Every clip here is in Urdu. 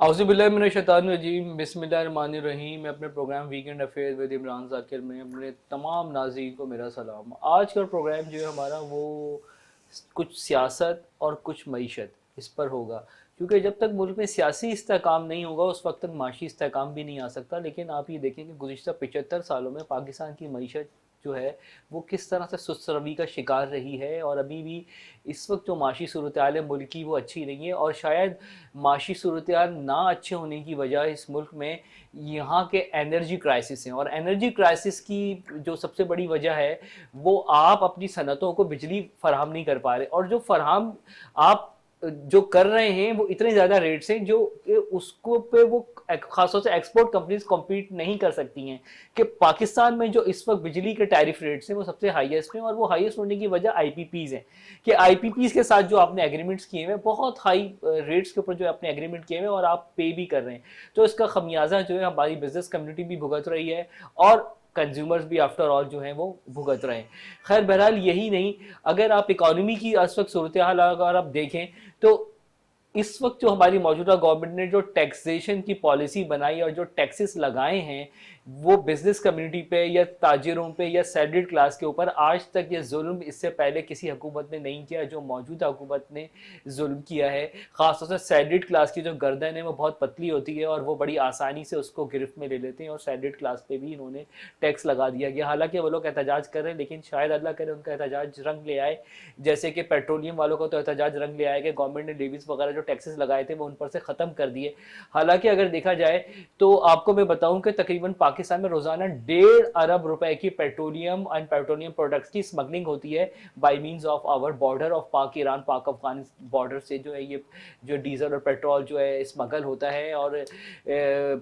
اعوذ باللہ من الشیطان الرجیم، بسم اللہ الرحمن الرحیم۔ میں اپنے program weekend affair with Imran Zakir میں اپنے تمام ناظرین کو میرا سلام۔ آج کا پروگرام جو ہے ہمارا وہ کچھ سیاست اور کچھ معیشت اس پر ہوگا، کیونکہ جب تک ملک میں سیاسی استحکام نہیں ہوگا اس وقت تک معاشی استحکام بھی نہیں آ سکتا۔ لیکن آپ یہ دیکھیں کہ گزشتہ 75 سالوں میں پاکستان کی معیشت جو ہے وہ کس طرح سے سست روی کا شکار رہی ہے، اور ابھی بھی اس وقت جو معاشی صورتحال ہے ملک کی وہ اچھی نہیں ہے، اور شاید معاشی صورتحال نہ اچھے ہونے کی وجہ اس ملک میں یہاں کے انرجی کرائسس ہیں، اور انرجی کرائسس کی جو سب سے بڑی وجہ ہے وہ آپ اپنی صنعتوں کو بجلی فراہم نہیں کر پا رہے، اور جو فراہم آپ جو کر رہے ہیں وہ اتنے زیادہ ریٹس ہیں جو کہ اس کو پہ وہ خاص طور سے ایکسپورٹ کمپنیز کمپیٹ نہیں کر سکتی ہیں، کہ پاکستان میں جو اس وقت بجلی کے ٹیرف ریٹس ہیں وہ سب سے ہائیسٹ ہیں، اور وہ ہائیسٹ ہونے کی وجہ آئی پی پیز ہیں، کہ آئی پی پیز کے ساتھ جو آپ نے ایگریمنٹس کیے ہوئے بہت ہائی ریٹس کے اوپر جو آپ نے ایگریمنٹ کیے ہوئے اور آپ پے بھی کر رہے ہیں، تو اس کا خمیازہ جو ہے ہماری بزنس کمیونٹی بھی بھگت رہی ہے اور کنزیومرز بھی آفٹر آل جو ہیں وہ بھگت رہے ہیں۔ خیر بہرحال یہی نہیں، اگر آپ اکانومی کی اس وقت صورتحال اگر آپ دیکھیں تو اس وقت جو ہماری موجودہ گورنمنٹ نے جو ٹیکسیشن کی پالیسی بنائی اور جو ٹیکسز لگائے ہیں وہ بزنس کمیونٹی پہ یا تاجروں پہ یا سیلریڈ کلاس کے اوپر، آج تک یہ ظلم اس سے پہلے کسی حکومت نے نہیں کیا جو موجودہ حکومت نے ظلم کیا ہے۔ خاص طور سے سیلریڈ کلاس کی جو گردن ہے وہ بہت پتلی ہوتی ہے اور وہ بڑی آسانی سے اس کو گرفت میں لے لیتے ہیں، اور سیلریڈ کلاس پہ بھی انہوں نے ٹیکس لگا دیا گیا، حالانکہ وہ لوگ احتجاج کر رہے ہیں، لیکن شاید اللہ کرے ان کا احتجاج رنگ لے آئے، جیسے کہ پیٹرولیم والوں کو تو احتجاج رنگ لے آئے کہ گورنمنٹ نے لیویز وغیرہ جو ٹیکسز لگائے تھے وہ ان پر سے ختم کر دیے۔ حالانکہ اگر دیکھا جائے تو آپ کو میں بتاؤں کہ تقریباً پاکستان میں روزانہ 1.5 ارب روپے کی پیٹرولیم اینڈ پیٹرولیم پروڈکٹس کی اسمگلنگ ہوتی ہے by means of our border of Pak Iran Pak Afghan border سے جو ہے یہ جو ڈیزل اور پیٹرول جو ہے اسمگل ہوتا ہے، اور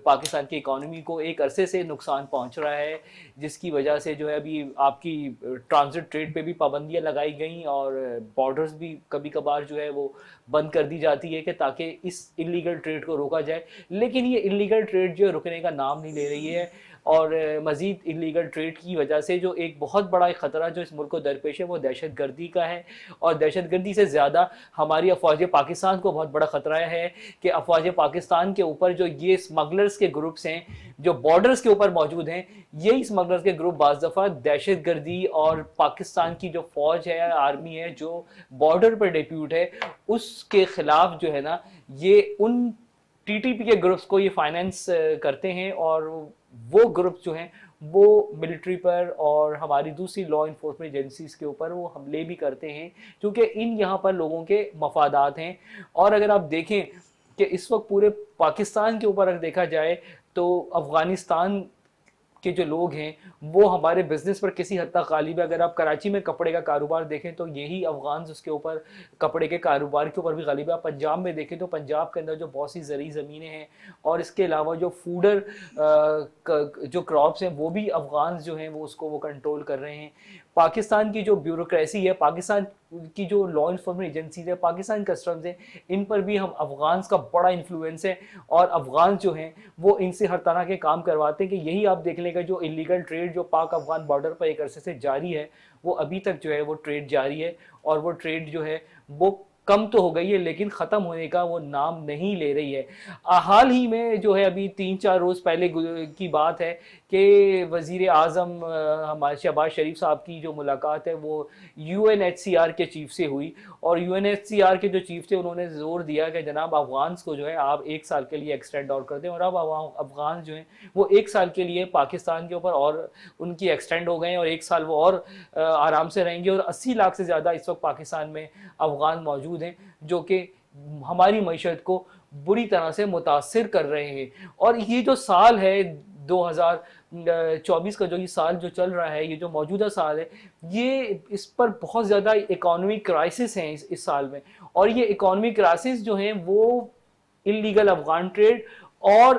پاکستان کی اکانومی کو ایک عرصے سے نقصان پہنچ رہا ہے، جس کی وجہ سے جو ہے ابھی آپ کی ٹرانزٹ ٹریڈ پہ بھی پابندیاں لگائی گئیں اور بارڈرز بھی کبھی کبھار جو ہے وہ بند کر دی جاتی ہے کہ تاکہ اس انلیگل ٹریڈ کو روکا جائے، لیکن یہ انلیگل ٹریڈ جو رکنے کا نام نہیں لے رہی ہے، اور مزید انلیگل ٹریڈ کی وجہ سے جو ایک بہت بڑا خطرہ جو اس ملک کو درپیش ہے وہ دہشت گردی کا ہے، اور دہشت گردی سے زیادہ ہماری افواج پاکستان کو بہت بڑا خطرہ ہے کہ افواج پاکستان کے اوپر جو یہ اسمگلرز کے گروپس ہیں جو بارڈرز کے اوپر موجود ہیں، یہی اسمگلرز کے گروپ بعض دفعہ دہشت گردی اور پاکستان کی جو فوج ہے آرمی ہے جو بارڈر پر ڈیپیوٹ ہے اس کے خلاف جو ہے نا یہ ان ٹی ٹی پی کے گروپس کو یہ فائنینس کرتے ہیں، اور وہ گروپس جو ہیں وہ ملٹری پر اور ہماری دوسری لا انفورسمنٹ ایجنسیز کے اوپر وہ حملے بھی کرتے ہیں، کیونکہ ان یہاں پر لوگوں کے مفادات ہیں۔ اور اگر آپ دیکھیں کہ اس وقت پورے پاکستان کے اوپر اگر دیکھا جائے تو افغانستان کے جو لوگ ہیں وہ ہمارے بزنس پر کسی حد تک غالب ہے۔ اگر آپ کراچی میں کپڑے کا کاروبار دیکھیں تو یہی افغانز اس کے اوپر کپڑے کے کاروبار کے اوپر بھی غالب ہے۔ آپ پنجاب میں دیکھیں تو پنجاب کے اندر جو بہت سی زرعی زمینیں ہیں اور اس کے علاوہ جو فوڈر جو کراپس ہیں وہ بھی افغانز جو ہیں وہ اس کو وہ کنٹرول کر رہے ہیں۔ پاکستان کی جو بیوروکریسی ہے، پاکستان کی جو لا انفورسمنٹ ایجنسیز ہے، پاکستان کسٹمز ہیں، ان پر بھی ہم افغانز کا بڑا انفلوئنس ہے، اور افغانز جو ہیں وہ ان سے ہر طرح کے کام کرواتے ہیں، کہ یہی آپ دیکھ لیں گے جو انلیگل ٹریڈ جو پاک افغان بارڈر پر ایک عرصے سے جاری ہے وہ ابھی تک جو ہے وہ ٹریڈ جاری ہے، اور وہ ٹریڈ جو ہے وہ کم تو ہو گئی ہے لیکن ختم ہونے کا وہ نام نہیں لے رہی ہے۔ حال ہی میں جو ہے ابھی 3-4 روز پہلے کی بات ہے کہ وزیر اعظم ہمارے شہباز شریف صاحب کی جو ملاقات ہے وہ U N H C R کے چیف سے ہوئی، اور U N H C R کے جو چیف تھے انہوں نے زور دیا کہ جناب افغانز کو جو ہے آپ 1 سال کے لیے ایکسٹینڈ اور کر دیں، اور اب افغان جو ہیں وہ 1 سال کے لیے پاکستان کے اوپر اور ان کی ایکسٹینڈ ہو گئے ہیں، اور 1 سال وہ اور آرام سے رہیں گے، اور 80 لاکھ سے زیادہ اس وقت پاکستان میں افغان موجود ہیں جو کہ ہماری معیشت کو بری طرح سے متاثر کر رہے ہیں۔ اور یہ جو سال ہے 2024 کا جو یہ سال جو چل رہا ہے، یہ جو موجودہ سال ہے، یہ اس پر بہت زیادہ اکانومک کرائسس ہیں اس سال میں، اور یہ اکانومک کرائسس جو ہیں وہ انلیگل افغان ٹریڈ اور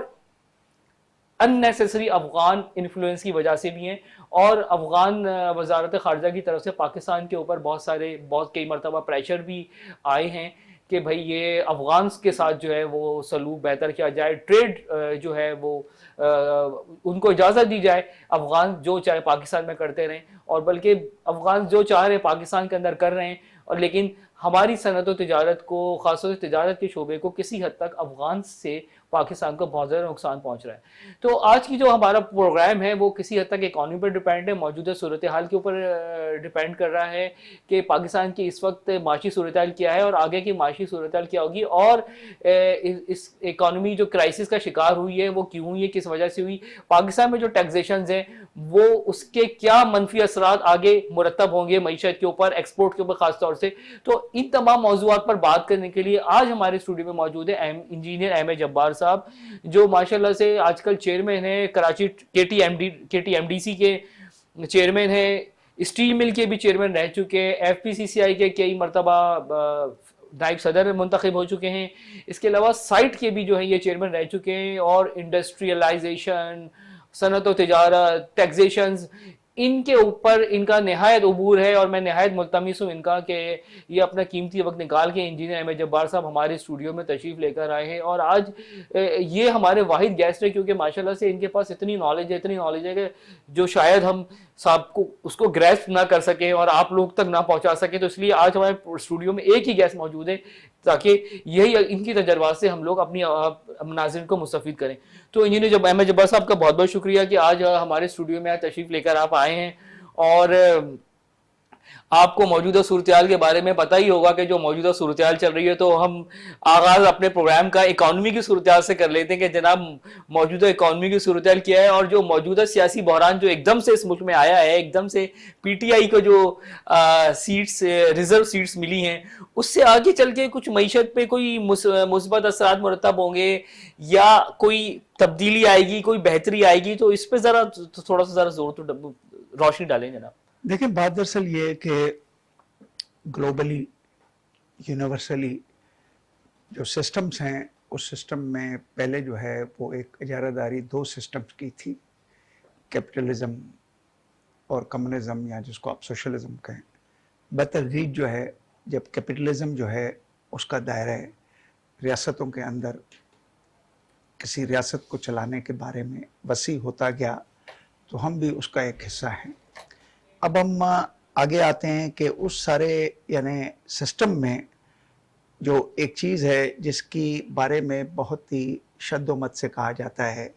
ان نیسیسری افغان انفلوئنس کی وجہ سے بھی ہیں، اور افغان وزارت خارجہ کی طرف سے پاکستان کے اوپر بہت کئی مرتبہ پریشر بھی آئے ہیں کہ بھئی یہ افغانز کے ساتھ جو ہے وہ سلوک بہتر کیا جائے، ٹریڈ جو ہے وہ ان کو اجازت دی جائے، افغان جو چاہے پاکستان میں کرتے رہیں، اور بلکہ افغان جو چاہ رہے پاکستان کے اندر کر رہے ہیں، اور لیکن ہماری صنعت و تجارت کو، خاص طور سے تجارت کے شعبے کو کسی حد تک افغان سے پاکستان کو بہت زیادہ نقصان پہنچ رہا ہے. تو آج کی جو ہمارا پروگرام ہے وہ کسی حد تک اکانومی پر ڈیپینڈ ہے، موجودہ صورتحال کے اوپر ڈیپینڈ کر رہا ہے کہ پاکستان کی اس وقت معاشی صورتحال کیا ہے اور آگے کی معاشی صورتحال کیا ہوگی، اور اس اکانومی جو کرائسس کا شکار ہوئی ہے وہ کیوں ہوئی ہے، کس وجہ سے ہوئی. پاکستان میں جو ٹیکسیشنز ہیں وہ اس کے کیا منفی اثرات آگے مرتب ہوں گے معیشت کے اوپر، ایکسپورٹ کے اوپر خاص طور سے. تو ان تمام موضوعات پر بات کرنے کے لیے آج ہمارے اسٹوڈیو میں موجود ہیں انجینئر احمد جبار صاحب، جو ماشاءاللہ سے آج کل چیئرمین ہیں کراچی کے ٹی ایم ڈی سی کے چیئرمین ہیں، اسٹیل مل کے بھی چیئرمین رہ چکے ہیں، ایف پی سی سی آئی کے کئی مرتبہ نائب صدر منتخب ہو چکے ہیں. اس کے علاوہ سائٹ کے بھی جو ہیں یہ چیئرمین رہ چکے ہیں، اور انڈسٹریلائزیشن، صنعت و تجارت، ٹیکسیشنز، ان کے اوپر ان کا نہایت عبور ہے، اور میں نہایت ملتمس ہوں ان کا کہ یہ اپنا قیمتی وقت نکال کے انجینئر احمد جبار صاحب ہمارے اسٹوڈیو میں تشریف لے کر آئے ہیں. اور آج یہ ہمارے واحد گیسٹ ہیں کیونکہ ماشاءاللہ سے ان کے پاس اتنی نالج ہے کہ جو شاید ہم صاحب کو اس کو گریسپ نہ کر سکیں اور آپ لوگ تک نہ پہنچا سکیں. تو اس لیے آج ہمارے اسٹوڈیو میں ایک ہی گیسٹ موجود ہے تاکہ یہی ان کی تجربات سے ہم لوگ اپنی ناظرین کو مستفید کریں. تو انجینئر احمد جبار صاحب کا بہت بہت شکریہ کہ آج ہمارے اسٹوڈیو میں تشریف لے کر آپ آئے ہیں. اور آپ کو موجودہ صورتحال کے بارے میں پتہ ہی ہوگا کہ جو موجودہ صورتحال چل رہی ہے، تو ہم آغاز اپنے پروگرام کا اکانومی کی صورتحال سے کر لیتے ہیں کہ جناب موجودہ اکانومی کی صورتحال کیا ہے، اور جو موجودہ سیاسی بحران جو ایک دم سے اس ملک میں آیا ہے، ایک دم سے پی ٹی آئی کو جو سیٹس ریزرو سیٹس ملی ہیں، اس سے آگے چل کے کچھ معیشت پہ کوئی مثبت اثرات مرتب ہوں گے یا کوئی تبدیلی آئے گی، کوئی بہتری آئے گی. تو اس پہ ذرا تھوڑا سا زور تو روشنی ڈالیں جناب. دیکھیں، بات دراصل یہ ہے کہ گلوبلی یونیورسلی جو سسٹمز ہیں، اس سسٹم میں پہلے جو ہے وہ ایک اجارہ داری دو سسٹمز کی تھی، کیپٹلزم اور کمیونزم، یا جس کو آپ سوشلزم کہیں. بتدریج جو ہے جب کیپٹلزم جو ہے اس کا دائرہ ریاستوں کے اندر کسی ریاست کو چلانے کے بارے میں وسیع ہوتا گیا، تو ہم بھی اس کا ایک حصہ ہیں. اب ہم آگے آتے ہیں کہ اس سارے یعنی سسٹم میں جو ایک چیز ہے جس کی بارے میں بہت ہی شد و مت سے کہا جاتا ہے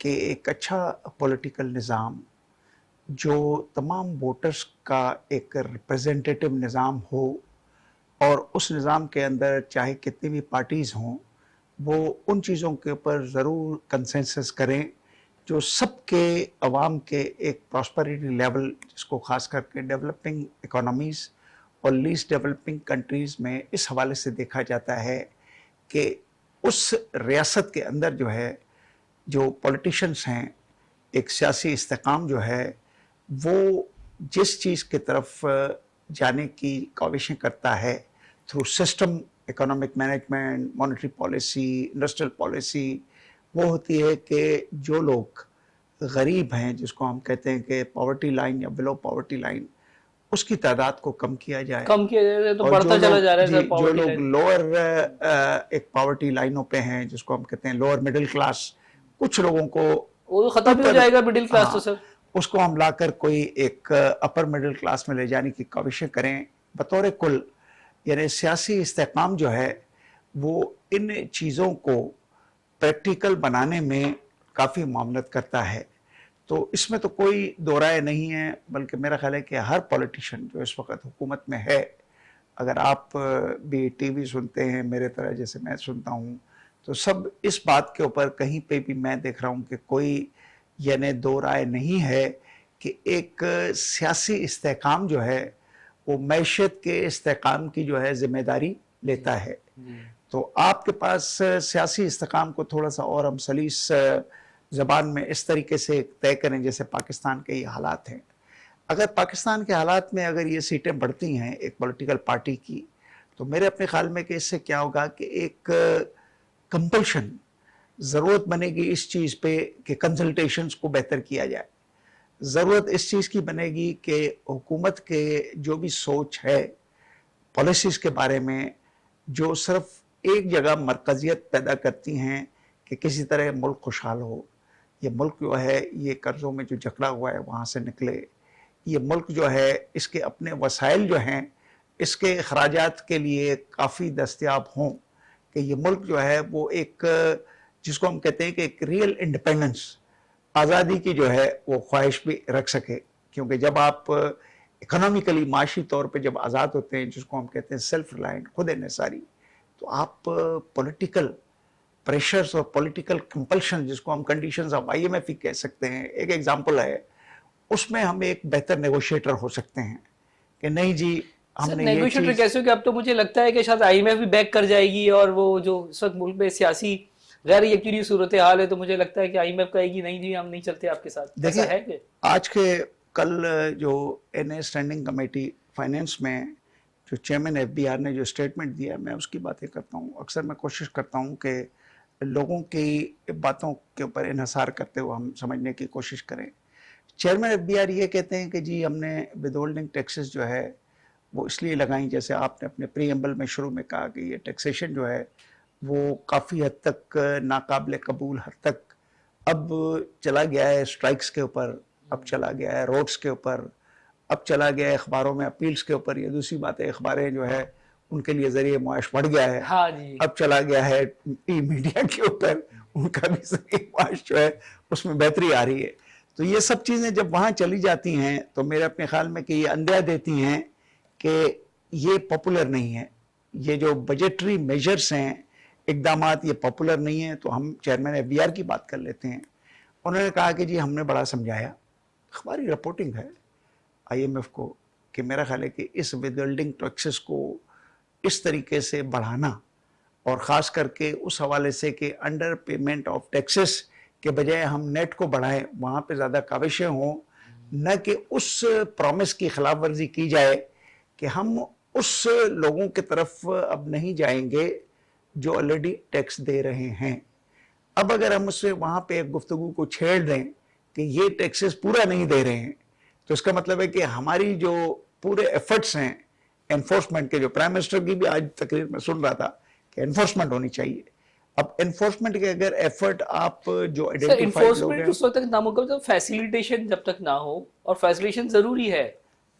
کہ ایک اچھا پولیٹیکل نظام جو تمام ووٹرز کا ایک ریپریزنٹیٹو نظام ہو، اور اس نظام کے اندر چاہے کتنی بھی پارٹیز ہوں وہ ان چیزوں کے اوپر ضرور کنسنسس کریں جو سب کے عوام کے ایک پراسپریٹی لیول، جس کو خاص کر کے ڈیولپنگ اکانومیز اور لیسٹ ڈیولپنگ کنٹریز میں اس حوالے سے دیکھا جاتا ہے کہ اس ریاست کے اندر جو ہے جو پولیٹیشنز ہیں، ایک سیاسی استحکام جو ہے وہ جس چیز کی طرف جانے کی کاوشیں کرتا ہے through system, economic management, monetary policy, industrial policy, وہ ہوتی ہے کہ جو لوگ غریب ہیں، جس کو ہم کہتے ہیں کہ پاورٹی لائن یا بلو پاورٹی لائن، اس کی تعداد کو کم کیا جائے. کم کیا جائے تو اور بڑھتا چلا جا رہا ہے سر جو پاورٹی لوگ لائن. لوور ایک پاورٹی لائنوں پہ ہیں، جس کو ہم کہتے ہیں لوور مڈل کلاس، کچھ لوگوں کو وہ ختم ہی ہو جائے گا مڈل کلاس تو سر. اس کو ہم لا کر کوئی ایک اپر مڈل کلاس میں لے جانے کی کوششیں کریں. بطور کل یعنی سیاسی استحکام جو ہے وہ ان چیزوں کو پریکٹیکل بنانے میں کافی معاونت کرتا ہے. تو اس میں تو کوئی دو رائے نہیں ہے، بلکہ میرا خیال ہے کہ ہر پولیٹیشین جو اس وقت حکومت میں ہے، اگر آپ بھی ٹی وی سنتے ہیں میرے طرح جیسے میں سنتا ہوں، تو سب اس بات کے اوپر کہیں پہ بھی میں دیکھ رہا ہوں کہ کوئی یعنی دو رائے نہیں ہے کہ ایک سیاسی استحکام جو ہے وہ معیشت کے استحکام کی جو ہے ذمہ داری لیتا ہے. تو آپ کے پاس سیاسی استحکام کو تھوڑا سا اور ہم سلیس زبان میں اس طریقے سے طے کریں جیسے پاکستان کے یہ حالات ہیں. اگر پاکستان کے حالات میں اگر یہ سیٹیں بڑھتی ہیں ایک پولیٹیکل پارٹی کی، تو میرے اپنے خیال میں کہ اس سے کیا ہوگا کہ ایک کمپلشن ضرورت بنے گی اس چیز پہ کہ کنسلٹیشنز کو بہتر کیا جائے. ضرورت اس چیز کی بنے گی کہ حکومت کے جو بھی سوچ ہے پالیسیز کے بارے میں، جو صرف ایک جگہ مرکزیت پیدا کرتی ہیں کہ کسی طرح ملک خوشحال ہو، یہ ملک جو ہے یہ قرضوں میں جو جکڑا ہوا ہے وہاں سے نکلے، یہ ملک جو ہے اس کے اپنے وسائل جو ہیں اس کے اخراجات کے لیے کافی دستیاب ہوں کہ یہ ملک جو ہے وہ ایک جس کو ہم کہتے ہیں کہ ایک ریئل انڈیپینڈنس، آزادی کی جو ہے وہ خواہش بھی رکھ سکے. کیونکہ جب آپ اکنامیکلی معاشی طور پہ جب آزاد ہوتے ہیں، جس کو ہم کہتے ہیں سیلف ریلائنٹ، خود انحصاری، تو آپ پولیٹیکل پریشرز اور پولیٹیکل کمپلشن، جس کو ہم conditions of I M if he کہہ سکتے ہیں، ایک ایگزامپل ہے، اس میں ہم ایک بہتر نیگوشیٹر ہو سکتے ہیں کہ نہیں جی ہم نے یہ نیگوشیٹر چیز. کیسے ہو کہ اب تو مجھے لگتا ہے کہ شاید آئی ایم ایف بھی بیک کر جائے گی، اور وہ جو اس وقت ملک میں سیاسی غیر یقینی صورتحال ہے، تو مجھے لگتا ہے کہ آئی ایم ایف کہے گی نہیں جی ہم نہیں چلتے آپ کے ساتھ. دیکھیں ایسا ہے کہ آج کے کل جو این اے اسٹینڈنگ کمیٹی فائنینس میں جو چیئرمین ایف بی آر نے جو اسٹیٹمنٹ دیا، میں اس کی باتیں کرتا ہوں. اکثر میں کوشش کرتا ہوں کہ لوگوں کی باتوں کے اوپر انحصار کرتے ہوئے ہم سمجھنے کی کوشش کریں. چیئرمین ایف بی آر یہ کہتے ہیں کہ جی ہم نے ود ہولڈنگ ٹیکسز جو ہے وہ اس لیے لگائیں، جیسے آپ نے اپنے پری ایمبل میں شروع میں کہا کہ یہ ٹیکسیشن جو ہے وہ کافی حد تک ناقابل قبول حد تک اب چلا گیا ہے اسٹرائکس کے اوپر، اب چلا گیا ہے روڈز کے اوپر، اب چلا گیا ہے اخباروں میں اپیلز کے اوپر. یہ دوسری بات ہے، اخباریں جو ہے ان کے لیے ذریعہ معاش بڑھ گیا ہے. ہاں جی، اب چلا گیا ہے ای میڈیا کے اوپر، ان کا بھی ذریعہ معاش جو ہے اس میں بہتری آ رہی ہے. تو یہ سب چیزیں جب وہاں چلی جاتی ہیں تو میرے اپنے خیال میں کہ یہ اندیہ دیتی ہیں کہ یہ پاپولر نہیں ہے، یہ جو بجٹری میجرز ہیں، اقدامات، یہ پاپولر نہیں ہیں. تو ہم چیئرمین ایف بی آر کی بات کر لیتے ہیں. انہوں نے کہا کہ جی ہم نے بڑا سمجھایا، اخباری رپورٹنگ ہے آئی ایم ایف کو کہ میرا خیال ہے کہ اس ودہولڈنگ ٹیکسز کو اس طریقے سے بڑھانا، اور خاص کر کے اس حوالے سے کہ انڈر پیمنٹ آف ٹیکسز کے بجائے ہم نیٹ کو بڑھائیں، وہاں پہ زیادہ کاوشیں ہوں، نہ کہ اس پرومس کی خلاف ورزی کی جائے کہ ہم اس لوگوں کی طرف اب نہیں جائیں گے جو آلریڈی ٹیکس دے رہے ہیں. اب اگر ہم اس سے وہاں پہ ایک گفتگو کو چھیڑ دیں کہ یہ ٹیکسز پورا نہیں دے رہے ہیں، تو اس کا مطلب ہے کہ ہماری جو پورے ایفرٹس ہیں انفورسمنٹ کے، جو پرائم منسٹر کی بھی آج تقریر میں سن رہا تھا کہ انفورسمنٹ ہونی چاہیے. اب انفورسمنٹ کے اگر ایفرٹ آپ جو آئیڈینٹیفائڈ لوگ انفورسمنٹ ہیں، اس وقت تک ناممکن، تو فیسیلیٹیشن جب تک نہ ہو، اور فیسیلیٹیشن ضروری ہے.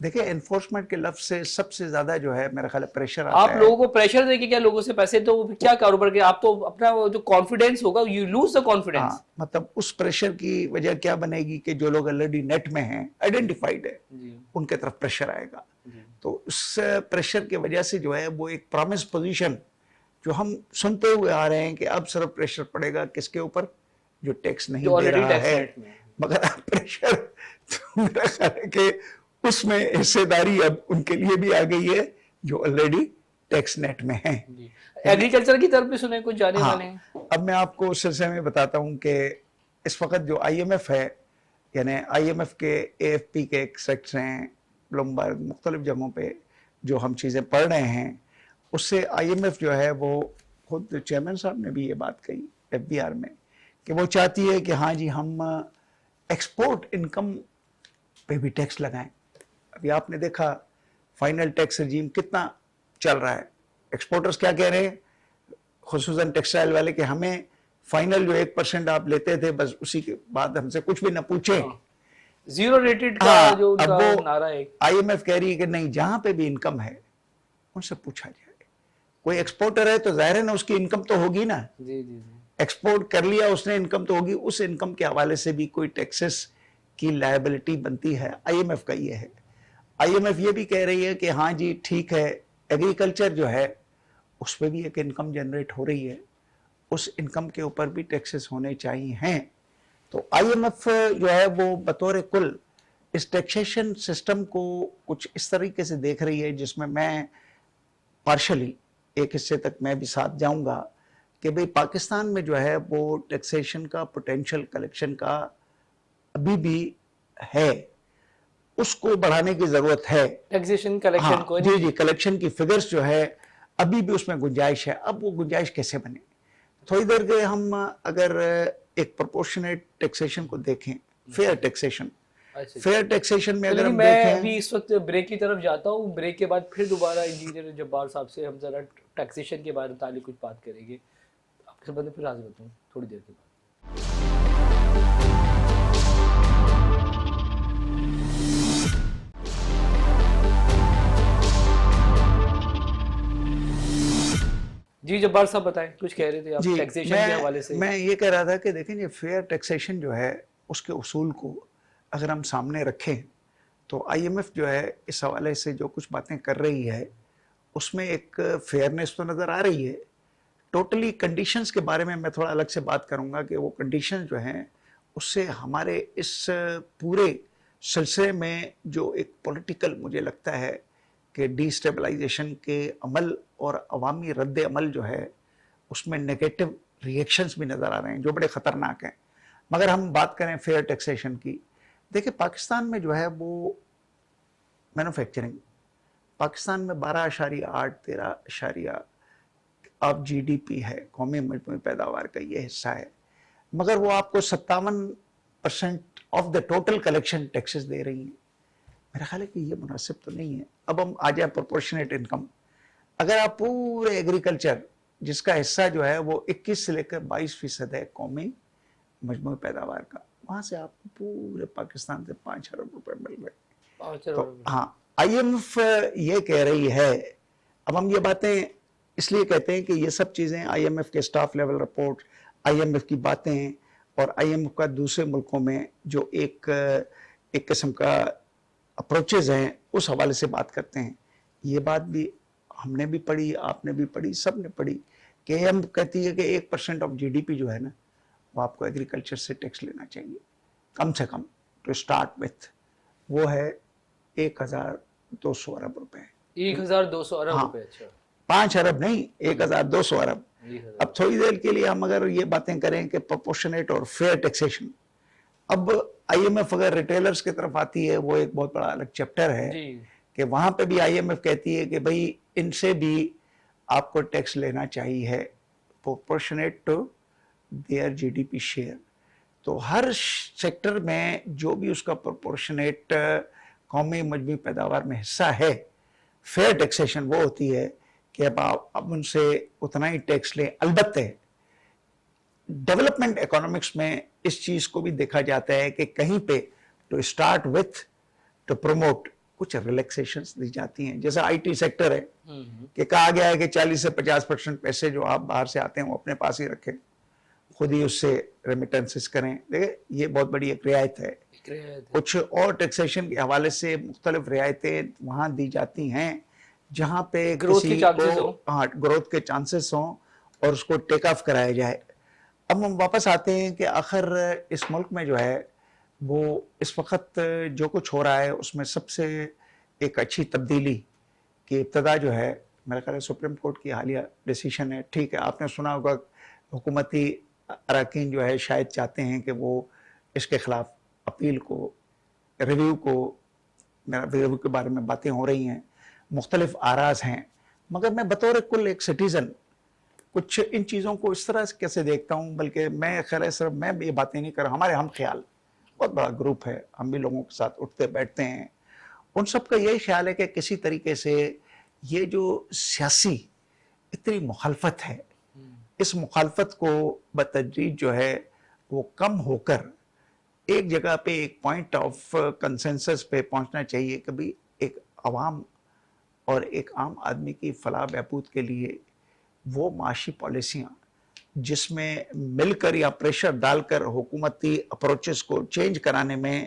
دیکھیں انفورسمنٹ کے لفظ سے سب سے زیادہ جو ہے میرا خیال ہے پریشر آتا آپ ہے. لوگوں کو پریشر دے کے کیا لوگوں سے پیسے، تو کیا کاروبار کے آپ تو اپنا وہ جو کانفیڈینس ہوگا، یو لوز دا کانفیڈینس. مطلب اس پریشر کی وجہ کیا بنے گی کہ جو لوگ آلریڈی نیٹ میں ہیں، آئیڈینٹیفائڈ ہے، ان کے طرف پریشر آئے گا. تو اس پریشر کی وجہ سے جو ہے وہ ایک پرامس پوزیشن جو ہم سنتے ہوئے آ رہے ہیں کہ اب صرف پریشر پڑے گا کس کے اوپر، جو ٹیکس نہیں دے رہا ہے. مگر پریشر تو میرا خیال ہے کہ اس میں حصے داری اب ان کے لیے بھی آ گئی ہے جو آلریڈی ٹیکس نیٹ میں ہیں. ایگریکلچر کی طرف بھی سنیں کچھ جانے والے ہیں. اب میں آپ کو اس سلسلے میں بتاتا ہوں کہ اس وقت جو آئی ایم ایف ہے، یعنی آئی ایم ایف کے اے ایف پی کے ایک سیکٹر ہیں بلومبرگ، مختلف جگہوں پہ جو ہم چیزیں پڑھ رہے ہیں، اس سے آئی ایم ایف جو ہے وہ خود چیئرمین صاحب نے بھی یہ بات کہی ایف بی آر میں کہ وہ چاہتی ہے کہ ہاں جی ہم ایکسپورٹ انکم پہ بھی ٹیکس لگائیں. ابھی آپ نے دیکھا فائنل ٹیکس رجیم کتنا چل رہا ہے. ایکسپورٹرز کیا کہہ رہے ہیں، خصوصاً ٹیکسٹائل والے، کہ ہمیں فائنل جو 1% آپ لیتے تھے بس اسی کے بعد ہم سے کچھ بھی نہ پوچھیں. زیرو ریٹڈ کا جو ان اب کا وہ نعرہ ہے، آئی ایم ایف کہہ رہی ہے کہ نہیں، جہاں پہ بھی انکم ہے ان سے پوچھا جائے. کوئی ایکسپورٹر ہے تو ظاہر ہے نا اس کی انکم تو ہوگی نا، ایکسپورٹ کر لیا اس نے، انکم تو ہوگی، اس انکم کے حوالے سے بھی کوئی ٹیکسز کی لائبلٹی بنتی ہے. آئی ایم ایف کا یہ ہے. آئی ایم ایف یہ بھی کہہ رہی ہے کہ ہاں جی ٹھیک ہے، ایگریکلچر جو ہے اس پہ بھی ایک انکم جنریٹ ہو رہی ہے، اس انکم کے اوپر بھی ٹیکسز ہونے چاہیے ہیں. تو آئی ایم ایف جو ہے وہ بطور کل اس ٹیکسیشن سسٹم کو کچھ اس طریقے سے دیکھ رہی ہے جس میں پارشلی ایک حصے تک میں بھی ساتھ جاؤں گا کہ بھئی پاکستان میں جو ہے وہ ٹیکسیشن کا پوٹینشل کلیکشن کا ابھی بھی ہے، اس کو بڑھانے کی ضرورت ہے. ٹیکسیشن کلیکشن کو جی کلیکشن کی فگرز جو ہے ابھی بھی اس میں گنجائش ہے. اب وہ گنجائش کیسے بنے؟ تھوڑی دیر کے ہم اگر ایک پرپورشنیٹ ٹیکسیشن کو دیکھیں، فیئر ٹیکسیشن، فیئر ٹیکسیشن میں اگر ہم میں دیکھیں، ابھی اس وقت بریک کی طرف جاتا ہوں، بریک کے بعد پھر دوبارہ انجینئر جبار صاحب سے ہم ذرا ٹیکسیشن کے بارے میں تعلق کچھ بات کریں گے. آپ کے بعد پھر حاضر ہوتا ہوں تھوڑی دیر کے بعد. جی جبار صاحب بتائیں، کچھ کہہ رہے تھے آپ ٹیکسیشن کے حوالے سے. میں یہ کہہ رہا تھا کہ دیکھیں یہ فیئر ٹیکسیشن جو ہے اس کے اصول کو اگر ہم سامنے رکھیں تو آئی ایم ایف جو ہے اس حوالے سے جو کچھ باتیں کر رہی ہے اس میں ایک فیئرنیس تو نظر آ رہی ہے. ٹوٹلی کنڈیشنز کے بارے میں تھوڑا الگ سے بات کروں گا کہ وہ کنڈیشنز جو ہیں اس سے ہمارے اس پورے سلسلے میں جو ایک پولیٹیکل مجھے لگتا ہے کہ ڈی اسٹیبلائزیشن کے عمل اور عوامی رد عمل جو ہے اس میں نیگیٹو ریئیکشنز بھی نظر آ رہے ہیں جو بڑے خطرناک ہیں. مگر ہم بات کریں فیئر ٹیکسیشن کی، دیکھیں پاکستان میں جو ہے وہ مینوفیکچرنگ پاکستان میں 12.8 13 اب جی ڈی پی ہے، قومی مجموعی پیداوار کا یہ حصہ ہے، مگر وہ آپ کو 57% of the total collection taxes دے رہی ہیں. میرا خیال ہے کہ یہ مناسب تو نہیں ہے. اب ہم آ جائیں پروپورشنیٹ انکم، اگر آپ پورے ایگریکلچر جس کا حصہ جو ہے وہ 21 سے لے کر 22% ہے قومی مجموعی پیداوار کا، وہاں سے آپ کو پورے پاکستان سے 5 ارب روپے مل رہے. تو ہاں آئی ایم ایف یہ کہہ رہی ہے، اب ہم یہ باتیں اس لیے کہتے ہیں کہ یہ سب چیزیں آئی ایم ایف کے staff level report, I M F کی باتیں اور آئی ایم ایف کا دوسرے ملکوں میں جو ایک قسم کا اپروچز ہیں اس حوالے سے بات کرتے ہیں. یہ بات بھی ہم نے بھی پڑھی، آپ نے بھی پڑھی، سب نے پڑھی کہ ہم کہتی ہے کہ 1% آف جی ڈی پی جو ہے نا وہ آپ کو ایگریکلچر سے ٹیکس لینا چاہیے کم سے کم ٹو اسٹارٹ وتھ. وہ ہے 1,200 ارب روپے. 1,200 ارب روپے؟ اچھا 5 ارب نہیں، 1,200 ارب. اب تھوڑی دیر کے لیے ہم اگر یہ باتیں کریں کہ پروپورشنیٹ اور فیئر ٹیکسیشن، اب آئی ایم ایف اگر ریٹیلرز کی طرف آتی ہے وہ ایک بہت بڑا الگ چیپٹر ہے کہ وہاں پہ بھی آئی ایم ایف کہتی ہے کہ بھائی ان سے بھی آپ کو ٹیکس لینا چاہیے proportionate to their G D P share. تو ہر سیکٹر میں جو بھی اس کا پروپورشنیٹ قومی مجموعی پیداوار میں حصہ ہے، فیئر ٹیکسیشن وہ ہوتی ہے کہ اب ان سے اتنا ہی ٹیکس لیں. البتہ ڈیولپمنٹ اکانومکس میں اس چیز کو بھی دیکھا جاتا ہے کہ کہیں پہ to start with to promote کچھ ریلیکسیشنز دی جاتی ہیں. جیسا آئی ٹی سیکٹر ہے کہ کہا گیا ہے کہ 40 سے 50% پیسے جو آپ باہر سے آتے ہیں وہ اپنے پاس ہی رکھیں، خود ہی اس سے ریمیٹنسز کریں. دیکھیں یہ بہت بڑی ایک رعایت ہے. کچھ اور ٹیکسیشن کے حوالے سے مختلف رعایتیں وہاں دی جاتی ہیں جہاں پہ کسی کو گروتھ کے چانسز ہوں اور اس کو ٹیک آف کرایا جائے. اب ہم واپس آتے ہیں کہ آخر اس ملک میں جو ہے وہ اس وقت جو کچھ ہو رہا ہے اس میں سب سے ایک اچھی تبدیلی کی ابتدا جو ہے میرا خیال ہے سپریم کورٹ کی حالیہ ڈیسیشن ہے. ٹھیک ہے آپ نے سنا ہوگا حکومتی اراکین جو ہے شاید چاہتے ہیں کہ وہ اس کے خلاف اپیل کو ریویو کے بارے میں باتیں ہو رہی ہیں، مختلف آراز ہیں. مگر میں بطور کل ایک سٹیزن کچھ ان چیزوں کو اس طرح سے کیسے دیکھتا ہوں، بلکہ میں خیر ہے صرف میں یہ باتیں نہیں کر رہا، ہمارے ہم خیال بہت بڑا گروپ ہے، ہم بھی لوگوں کے ساتھ اٹھتے بیٹھتے ہیں، ان سب کا یہی خیال ہے کہ کسی طریقے سے یہ جو سیاسی اتنی مخالفت ہے اس مخالفت کو بتدریج جو ہے وہ کم ہو کر ایک جگہ پہ ایک پوائنٹ آف کنسنسس پہ پہنچنا چاہیے کہ بھی ایک عوام اور ایک عام آدمی کی فلاح بہبود کے لیے وہ معاشی پالیسیاں جس میں مل کر یا پریشر ڈال کر حکومتی اپروچز کو چینج کرانے میں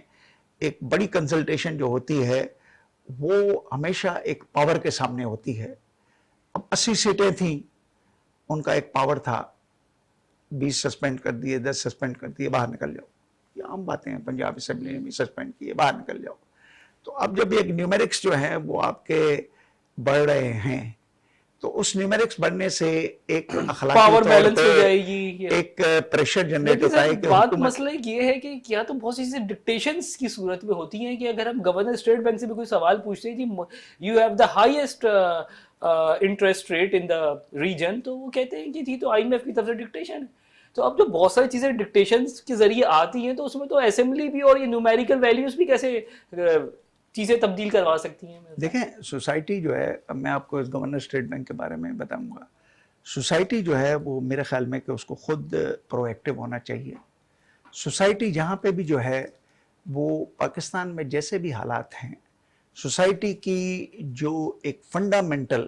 ایک بڑی کنسلٹیشن جو ہوتی ہے وہ ہمیشہ ایک پاور کے سامنے ہوتی ہے. اب 80 سیٹیں تھیں، ان کا ایک پاور تھا 20 سسپینڈ کر دیے، 10 سسپینڈ کر دیے، باہر نکل جاؤ. یہ عام باتیں ہیں، پنجاب اسمبلی نے بھی سسپینڈ کیے، باہر نکل جاؤ. تو اب جب ایک نیومیرکس جو ہیں وہ آپ کے بڑھ رہے ہیں تو اس نیومیرکس بڑھنے سے ایک اخلاقی پاور طور بیلنس ہو پہ جائے گی، ایک پریشر جنریٹ ہوتا ہے کہ بات مسئلہ یہ ہے کہ کیا تو بہت سی چیزیں ڈکٹیشنز کی صورت میں ہوتی ہیں کہ اگر ہم گورنر اسٹیٹ بینک سے بھی کوئی سوال پوچھتے ہیں کہ you have the highest interest rate in the region, تو وہ کہتے ہیں کہ جی تو آئی ایم ایف کی طرف سے ڈکٹیشن ہے. تو اب جو بہت ساری چیزیں ڈکٹیشنز کے ذریعے آتی ہیں تو اس میں تو اسمبلی بھی اور یہ نیومیریکل ویلیوز بھی کیسے چیزیں تبدیل کروا سکتی ہیں. دیکھیں سوسائٹی جو ہے، اب میں آپ کو اس گورنر اسٹیٹ بینک کے بارے میں بتاؤں گا، سوسائٹی جو ہے وہ میرے خیال میں کہ اس کو خود پرو ایکٹیو ہونا چاہیے. سوسائٹی جہاں پہ بھی جو ہے وہ پاکستان میں جیسے بھی حالات ہیں، سوسائٹی کی جو ایک فنڈامنٹل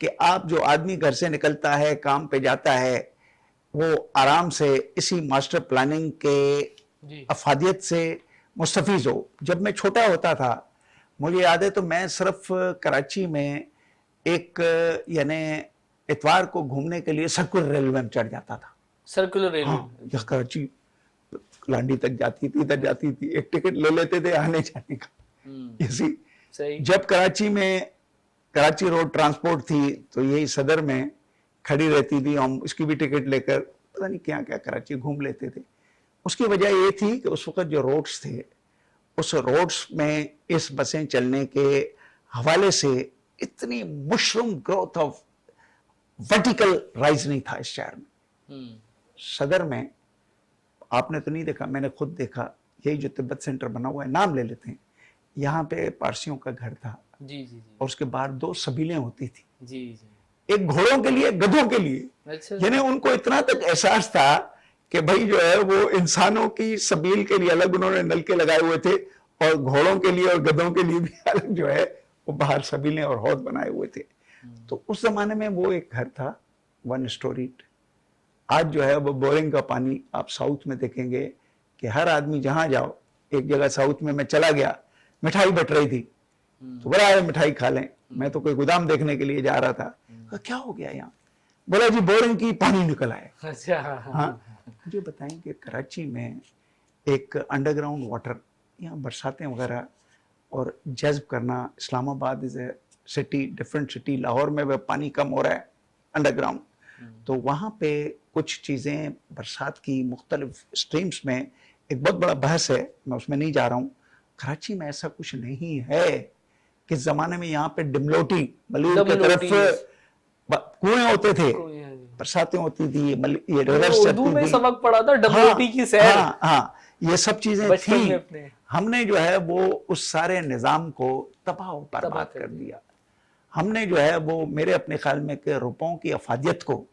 کہ آپ جو آدمی گھر سے نکلتا ہے کام پہ جاتا ہے وہ آرام سے اسی ماسٹر پلاننگ کے جی افادیت سے مستفیض ہو. جب میں چھوٹا ہوتا تھا مجھے یاد ہے تو میں صرف کراچی میں ایک یعنی اتوار کو گھومنے کے لیے سرکل ریلوے میں چڑھ جاتا تھا. سرکولر ہاں ریلوے. یہ کراچی لانڈی تک جاتی تھی, ادھر جاتی تھی, ایک ٹکٹ لے لیتے تھے آنے جانے کا. اسی صحیح. جب کراچی میں کراچی روڈ ٹرانسپورٹ تھی تو یہی صدر میں کھڑی رہتی تھی, ہم اس کی بھی ٹکٹ لے کر پتہ نہیں کیا کیا کراچی گھوم لیتے تھے. اس کی وجہ یہ تھی کہ اس وقت جو روڈز تھے اس روڈز میں اس بسیں چلنے کے حوالے سے اتنی mushroom growth of vertical rise نہیں تھا اس شہر میں. صدر میں آپ نے تو نہیں دیکھا, میں نے خود دیکھا, یہی جو تبت سینٹر بنا ہوا ہے, نام لے لیتے ہیں, یہاں پہ پارسیوں کا گھر تھا جی جی جی. اور اس کے باہر 2 سبیلیں ہوتی تھی, جی جی. ایک گھوڑوں کے لیے, گدھوں کے لیے. اچھا. یعنی ان کو اتنا تک احساس تھا کہ بھائی جو ہے وہ انسانوں کی سبیل کے لیے الگ انہوں نے نلکے لگائے ہوئے تھے اور گھوڑوں کے لیے اور گدھوں کے لیے بھی الگ جو ہے وہ باہر سبیلیں اور حوض بنائے ہوئے تھے. تو اس زمانے میں وہ ایک گھر تھا 1 اسٹوریڈ. آج جو ہے وہ بورنگ کا پانی آپ ساؤتھ میں دیکھیں گے کہ ہر آدمی جہاں جاؤ, ایک جگہ ساؤتھ میں چلا گیا, مٹھائی بٹ رہی تھی تو بڑا ہے مٹھائی کھا لیں, میں تو کوئی گودام دیکھنے کے لیے جا رہا تھا, کیا ہو گیا یہاں, بولا جی بورنگ کی پانی نکل آئے. اچھا. ہاں مجھے بتائیں کہ کراچی میں ایک انڈر گراؤنڈ واٹر, یہاں برساتیں وغیرہ اور جذب کرنا, Islamabad is a city, different city, Lahore میں وہ پانی کم ہو رہا ہے انڈر گراؤنڈ, تو وہاں پہ کچھ چیزیں برسات کی مختلف اسٹریمز میں ایک بہت بڑا بحث ہے, میں اس میں نہیں جا رہا ہوں. کراچی میں ایسا کچھ نہیں ہے. کس زمانے میں یہاں پہ ڈملوٹی ملیر کی طرف کنویں ہوتے تھے, برساتیں ہوتی تھی, یہ ریورس اردو میں چلتی تھی. سبق پڑھا تھا ڈملوٹی کی سیر. ہاں یہ سب چیزیں بچپن میں تھیں. اپنے ہم نے جو ہے وہ اس سارے نظام کو تباہ و برباد کر دیا. ہم نے جو ہے وہ میرے اپنے خیال میں کہ روپوں کی افادیت کو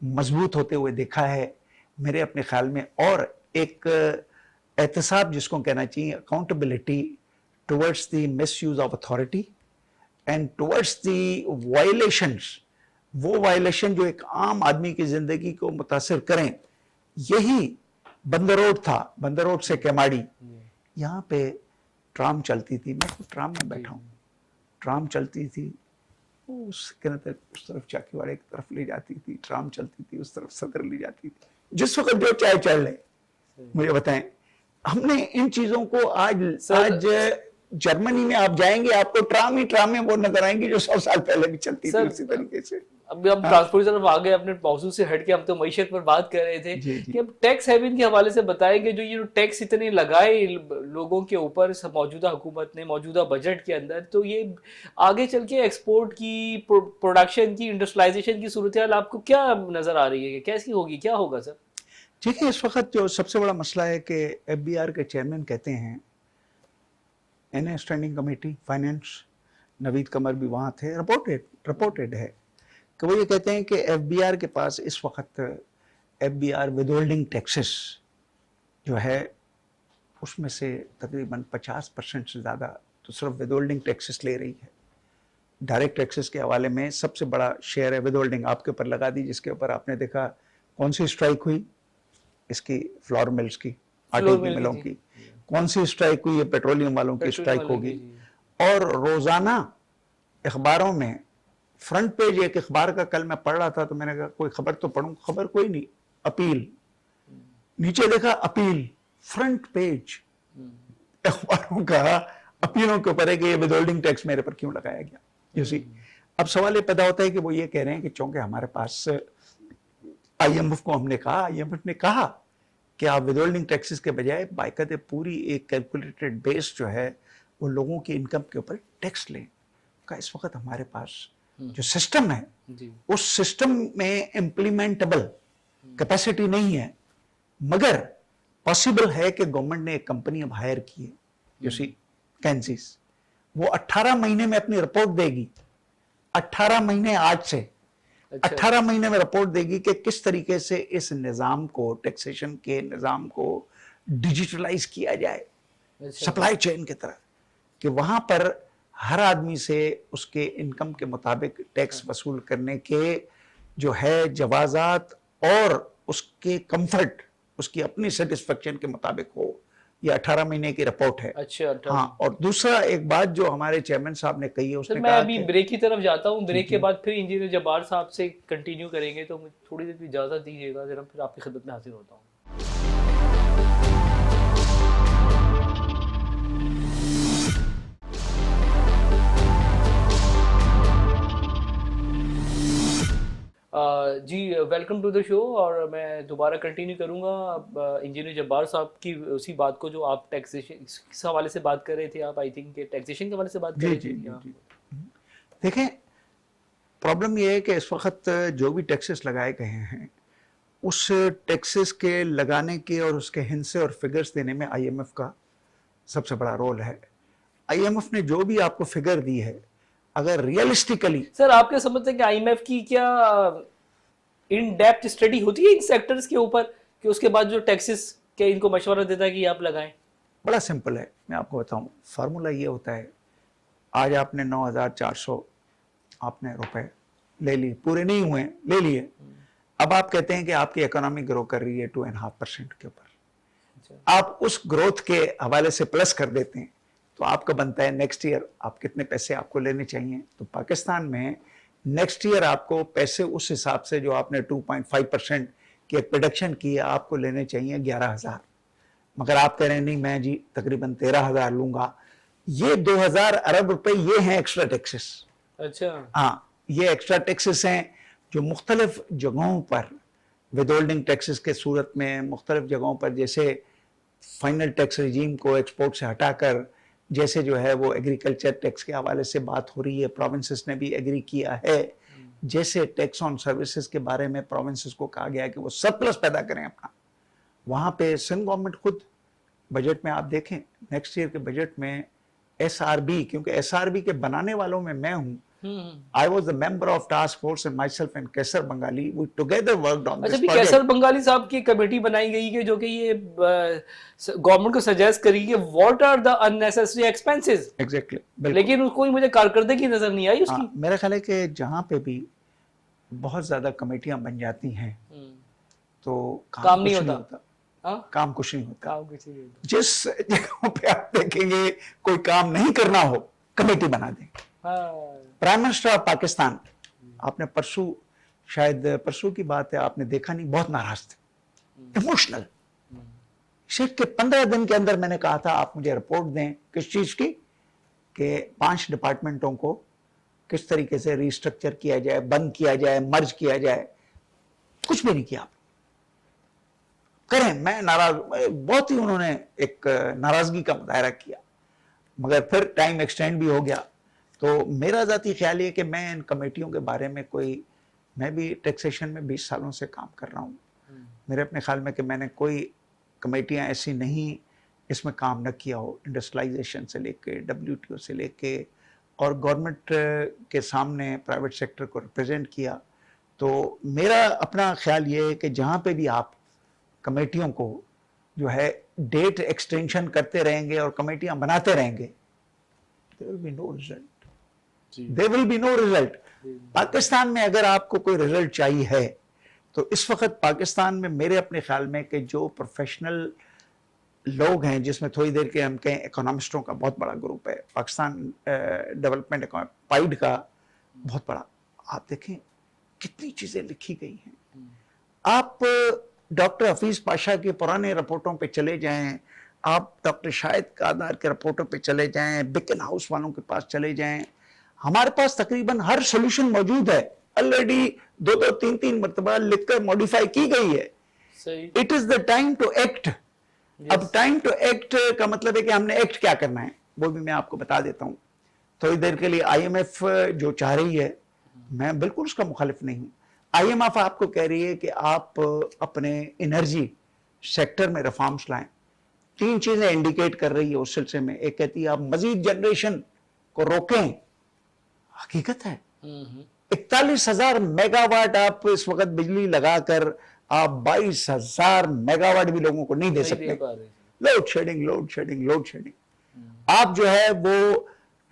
مضبوط ہوتے ہوئے دیکھا ہے میرے اپنے خیال میں, اور ایک احتساب جس کو کہنا چاہیے, accountability towards the miss use of authority and towards the violations, وہ وائلیشن جو ایک عام آدمی کی زندگی کو متاثر کریں. یہی بندر روڈ تھا, بندر روڈ سے کیماڑی, یہاں پہ ٹرام چلتی تھی, میں خود ٹرام میں بیٹھا ہوں, ٹرام چلتی تھی, اس طرف چاکی واڑے کی طرف لے جاتی تھی, ٹرام چلتی تھی اس طرف صدر لے جاتی تھی, جس وقت جو چاہے چڑھ لے. مجھے بتائیں ہم نے ان چیزوں کو آج جرمنی میں آپ جائیں گے آپ کو ٹرامیں وہ نظر آئیں گی جو 100 سال پہلے بھی چلتی تھی اسی طریقے سے. اب ہم ٹرانسپورٹ کی طرف آ گئے, اپنے موضوع سے ہٹ کے ہم تو معیشت پر بات کر رہے تھے کہ اب ٹیکس ہیون کے حوالے سے بتائیں کہ جو یہ ٹیکس اتنے لگائے لوگوں کے اوپر موجودہ حکومت نے موجودہ بجٹ کے اندر, تو یہ آگے چل کے ایکسپورٹ کی, پروڈکشن کی, انڈسٹریلائزیشن کی صورتحال آپ کو کیا نظر آ رہی ہے, کیسی ہوگی, کیا ہوگا سر؟ ٹھیک ہے, اس وقت جو سب سے بڑا مسئلہ ہے کہ ایف بی آر کے چیئرمین کہتے ہیں, این اے اسٹینڈنگ کمیٹی فائنینس, نوید قمر بھی وہاں تھے, رپورٹڈ ہے کہ وہ یہ کہتے ہیں کہ ایف بی آر کے پاس اس وقت F B R withholding taxes جو ہے اس میں سے تقریباً 50% سے زیادہ تو صرف ود ہولڈنگ ٹیکسز لے رہی ہے. ڈائریکٹ ٹیکسز کے حوالے میں سب سے بڑا شیئر ہے ود ہولڈنگ, آپ کے اوپر لگا دی, جس کے اوپر آپ نے دیکھا کون سی اسٹرائک ہوئی, اس کی فلور ملز کی, آٹے کی ملوں کی, کون سی اسٹرائک ہوئی, یہ پیٹرولیم والوں کی اسٹرائک ہوگی. اور روزانہ اخباروں میں فرنٹ پیج ایک اخبار کا, کل میں پڑھ رہا تھا تو میں نے کہا کوئی خبر تو پڑھوں, خبر کوئی نہیں, اپیل, نیچے دیکھا اپیل, فرنٹ پیج اخباروں کا اپیلوں کے اوپر ہے کہ یہ ود ہولڈنگ ٹیکس میرے پر کیوں لگایا گیا. اب سوال یہ پیدا ہوتا ہے کہ وہ یہ کہہ رہے ہیں کہ چونکہ ہمارے پاس آئی ایم ایف کو ہم نے کہا, آئی ایم ایف نے کہا کہ آپ ود ہولڈنگ ٹیکسز کے بجائے باقاعدہ پوری ایک کیلکولیٹڈ بیس جو ہے وہ لوگوں کی انکم کے اوپر ٹیکس لیں. کا اس وقت ہمارے پاس جو سسٹم ہے اس سسٹم میں امپلیمنٹبل کیپیسٹی نہیں ہے, مگر پاسبل ہے کہ گورنمنٹ نے ایک کمپنی اب ہائر کی ہے جیسی کینزیز, وہ 18 مہینے میں اپنی رپورٹ دے گی, 18 مہینے آج سے 18 مہینے میں رپورٹ دے گی کہ کس طریقے سے اس نظام کو, ٹیکسیشن کے نظام کو ڈیجیٹلائز کیا جائے سپلائی چین کی طرح, کہ وہاں پر ہر آدمی سے اس کے انکم کے مطابق ٹیکس وصول کرنے کے جو ہے جوازات اور اس کے کمفرٹ اس کی اپنی سیٹسفیکشن کے مطابق ہو. یہ 18 مہینے کی رپورٹ ہے. اچھا ہاں, اور دوسرا ایک بات جو ہمارے چیئرمین صاحب نے کہی ہے, اس سر نے میں کہا ابھی کہ بریک کی طرف جاتا ہوں, بریک کے بعد پھر انجینئر جبار صاحب سے کنٹینیو کریں گے, تو مجھے تھوڑی دیر کی اجازت دیجیے گا, پھر آپ کی خدمت میں حاضر ہوتا ہوں. جی ویلکم ٹو دا شو, اور میں دوبارہ کنٹینیو کروں گا انجینئر جبار صاحب کی اسی بات کو جو آپ ٹیکسیشن کس حوالے سے بات کر رہے تھے. آپ آئی تھنک کہ ٹیکسیشن کے حوالے سے بات کر رہے تھے. جی. دیکھیں, پرابلم یہ ہے کہ اس وقت جو بھی ٹیکسز لگائے گئے ہیں اس ٹیکسز کے لگانے کے اور اس کے ہندسے اور فگرز دینے میں آئی ایم ایف کا سب سے بڑا رول ہے. آئی ایم ایف نے جو بھی آپ کو فگر دی ہے, اگر ریئلسٹیکلی سر آپ کیا سمجھتے ہیں کہ آئی ایم ایف کی کیا ان ڈیپتھ اسٹڈی ہوتی ہے ان سیکٹرز کے اوپر, کہ اس کے بعد جو ٹیکسز کیا ان کو مشورہ دیتا ہے کہ یہ آپ لگائیں؟ بڑا سمپل ہے, میں آپ کو بتاؤں. فارمولا یہ ہوتا ہے, آج آپ نے 9,400 آپ نے روپے لے لی, پورے نہیں ہوئے, لے لیے. اب آپ کہتے ہیں کہ آپ کی اکانومی گرو کر رہی ہے 2.5% کے اوپر, آپ اس گروتھ کے حوالے سے پلس کر دیتے ہیں, تو آپ کا بنتا ہے نیکسٹ ایئر آپ کتنے پیسے آپ کو لینے چاہیے. تو پاکستان میں نیکسٹ ایئر آپ کو پیسے اس حساب سے جو آپ نے 2.5% کی ایک پروڈکشن کی ہے آپ کو لینے چاہیے 11,000, مگر آپ کہہ رہے ہیں نہیں میں جی تقریباً 13,000 لوں گا. یہ 2,000 ارب روپے یہ ہیں ایکسٹرا ٹیکسز. اچھا, ہاں, یہ ایکسٹرا ٹیکسز ہیں جو مختلف جگہوں پر ود ہولڈنگ ٹیکسز کے صورت میں مختلف جگہوں پر, جیسے فائنل ٹیکس ریجیم کو ایکسپورٹ سے ہٹا کر, جیسے جو ہے وہ ایگریکلچر ٹیکس کے حوالے سے بات ہو رہی ہے, پروونسز نے بھی ایگری کیا ہے, جیسے ٹیکس آن سروسز کے بارے میں پروونسز کو کہا گیا ہے کہ وہ سرپلس پیدا کریں اپنا. وہاں پہ سندھ گورنمنٹ خود بجٹ میں آپ دیکھیں نیکسٹ ایئر کے بجٹ میں ایس آر بی, کیونکہ ایس آر بی کے بنانے والوں میں ہوں, I was the member of task force and myself and کیسر Bengali, we together worked on اچھا this بھی project. کیسر بنگالی صاحب کی کمیٹی بنائی گئی کہ جو کہ یہ گورنمنٹ کو سجیسٹ کری کہ what are the unnecessary expenses, Exactly, بالکل. لیکن اس کوئی مجھے کارکردگی نظر نہیں آئی اس کی. میرا خیال ہے کہ جہاں پہ بھی بہت زیادہ کمیٹیاں بن جاتی ہیں تو کام نہیں کچھ ہوتا. کام کچھ نہیں ہوتا. کام کچھ نہیں ہوتا. جس جگہوں پہ آپ دیکھیں گے کوئی کام نہیں کرنا ہو کمیٹی بنا دیں. پرائم منسٹر آف پاکستان, آپ نے پرسوں, شاید پرسوں کی بات ہے, آپ نے دیکھا نہیں, بہت ناراض تھے, ایموشنل. صرف کہ 15 دن کے اندر میں نے کہا تھا آپ مجھے رپورٹ دیں کس چیز کی, کہ 5 ڈپارٹمنٹوں کو کس طریقے سے ریسٹرکچر کیا جائے, بند کیا جائے, مرج کیا جائے. کچھ بھی نہیں کیا آپ کریں. میں ناراض, بہت ہی انہوں نے ایک ناراضگی کا مظاہرہ کیا, مگر پھر ٹائم ایکسٹینڈ بھی ہو گیا. تو میرا ذاتی خیال یہ کہ میں ان کمیٹیوں کے بارے میں میں بھی ٹیکسیشن میں 20 سالوں سے کام کر رہا ہوں. میرے اپنے خیال میں کہ میں نے کوئی کمیٹیاں ایسی نہیں اس میں کام نہ کیا ہو, انڈسٹرلائزیشن سے لے کے WTO سے لے کے, اور گورنمنٹ کے سامنے پرائیویٹ سیکٹر کو ریپرزینٹ کیا. تو میرا اپنا خیال یہ ہے کہ جہاں پہ بھی آپ کمیٹیوں کو جو ہے ڈیٹ ایکسٹینشن کرتے رہیں گے اور کمیٹیاں بناتے رہیں گے, there will be no result. There will be no result. Pakistan میں اگر آپ کو کوئی رزلٹ چاہیے ہے تو اس وقت پاکستان میں میرے اپنے خیال میں کہ جو پروفیشنل لوگ ہیں, جس میں تھوڑی دیر کے ہم کہیں اکونامسٹوں کا بہت بڑا گروپ ہے, پاکستان ڈیولپمنٹ پائیڈ کا بہت بڑا, آپ دیکھیں کتنی چیزیں لکھی گئی ہیں. آپ ڈاکٹر حفیظ پاشا کے پرانے رپورٹوں پہ چلے جائیں, آپ ڈاکٹر شاہد قادار کے رپورٹوں پہ چلے جائیں, بکن ہاؤس والوں کے پاس چلے جائیں, ہمارے پاس تقریباً ہر سولوشن موجود ہے. آلریڈی 2-3 مرتبہ لکھ کر موڈیفائی کی گئی ہے. It is the time to act. اب ٹائم ٹو ایکٹ کا مطلب ہے کہ ہم نے ایکٹ کیا کرنا ہے وہ بھی میں آپ کو بتا دیتا ہوں. تھوڑی دیر کے لیے آئی ایم ایف جو چاہ رہی ہے, میں بالکل اس کا مخالف نہیں ہوں. آئی ایم ایف آپ کو کہہ رہی ہے کہ آپ اپنے انرجی سیکٹر میں ریفارمز لائیں. 3 چیزیں انڈیکیٹ کر رہی ہے اس سلسلے میں. ایک کہتی ہے آپ مزید جنریشن کو روکیں, حقیقت ہے 41,000 میگا واٹ آپ اس وقت بجلی لگا کر آپ 22,000 میگا واٹ بھی لوگوں کو نہیں دے سکتے. Load shedding. آپ جو ہے وہ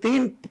3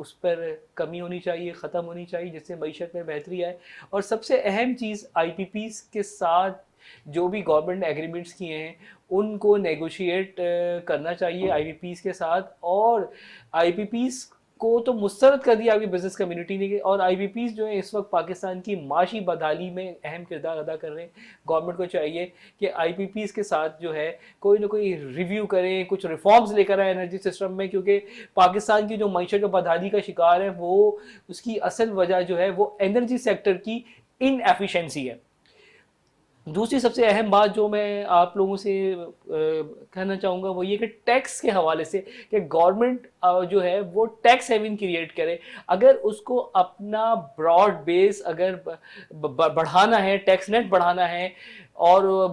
اس پر کمی ہونی چاہیے, ختم ہونی چاہیے, جس سے معیشت میں بہتری آئے. اور سب سے اہم چیز آئی پی پیز کے ساتھ جو بھی گورنمنٹ ایگریمنٹس کیے ہیں ان کو نیگوشیٹ کرنا چاہیے آئی پی پیز کے ساتھ. اور آئی پی پیز کو تو مسترد کر دیا ابھی بزنس کمیونٹی نے, اور آئی پی پیز جو ہیں اس وقت پاکستان کی معاشی بدحالی میں اہم کردار ادا کر رہے ہیں. گورنمنٹ کو چاہیے کہ آئی پی پیز کے ساتھ جو ہے کوئی نہ کوئی ریویو کریں, کچھ ریفارمز لے کر آئے انرجی سسٹم میں, کیونکہ پاکستان کی جو معیشت و بدحالی کا شکار ہے وہ اس کی اصل وجہ جو ہے وہ انرجی سیکٹر کی ان ایفیشنسی ہے. دوسری سب سے اہم بات جو میں آپ لوگوں سے کہنا چاہوں گا وہ یہ کہ ٹیکس کے حوالے سے کہ گورنمنٹ جو ہے وہ ٹیکس ہیون کریٹ کرے. اگر اس کو اپنا براڈ بیس اگر بڑھانا ہے, ٹیکس نیٹ بڑھانا ہے اور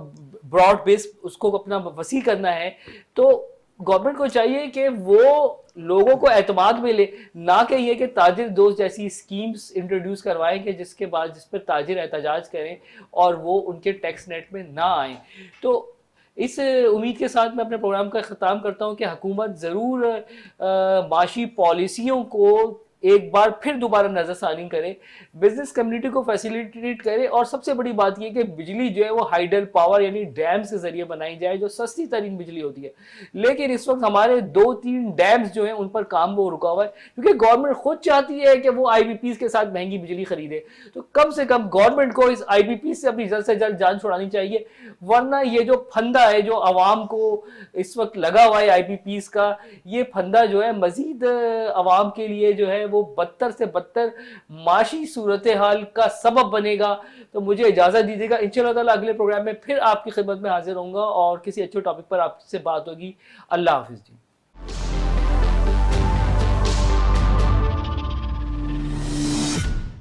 براڈ بیس اس کو اپنا وسیع کرنا ہے, تو گورنمنٹ کو چاہیے کہ وہ لوگوں کو اعتماد میں لے, نہ کہ یہ کہ تاجر دوست جیسی اسکیمز انٹروڈیوس کروائیں کہ جس پر تاجر احتجاج کریں اور وہ ان کے ٹیکس نیٹ میں نہ آئیں. تو اس امید کے ساتھ میں اپنے پروگرام کا اختتام کرتا ہوں کہ حکومت ضرور معاشی پالیسیوں کو ایک بار پھر دوبارہ نظر ثانی کرے, بزنس کمیونٹی کو فیسیلیٹیٹ کرے, اور سب سے بڑی بات یہ کہ بجلی جو ہے وہ ہائیڈل پاور یعنی ڈیمز کے ذریعے بنائی جائے جو سستی ترین بجلی ہوتی ہے. لیکن اس وقت ہمارے 2-3 ڈیمز جو ہیں ان پر کام وہ رکا ہوا ہے کیونکہ گورنمنٹ خود چاہتی ہے کہ وہ آئی پی پیز کے ساتھ مہنگی بجلی خریدے. تو کم سے کم گورنمنٹ کو اس آئی پی پیز سے اپنی جلد سے جلد جان چھڑانی چاہیے, ورنہ یہ جو پھندا ہے جو عوام کو اس وقت لگا ہوا ہے آئی پی پیز کا, یہ پھندا جو ہے مزید عوام کے لیے جو ہے وہ بدتر سے بدتر معاشی صورتحال کا سبب بنے گا. تو مجھے اجازت دیجیے گا, انشاءاللہ تعالیٰ اگلے پروگرام میں پھر آپ کی خدمت میں حاضر ہوں گا اور کسی اچھے ٹاپک پر آپ سے بات ہوگی. اللہ حافظ جی.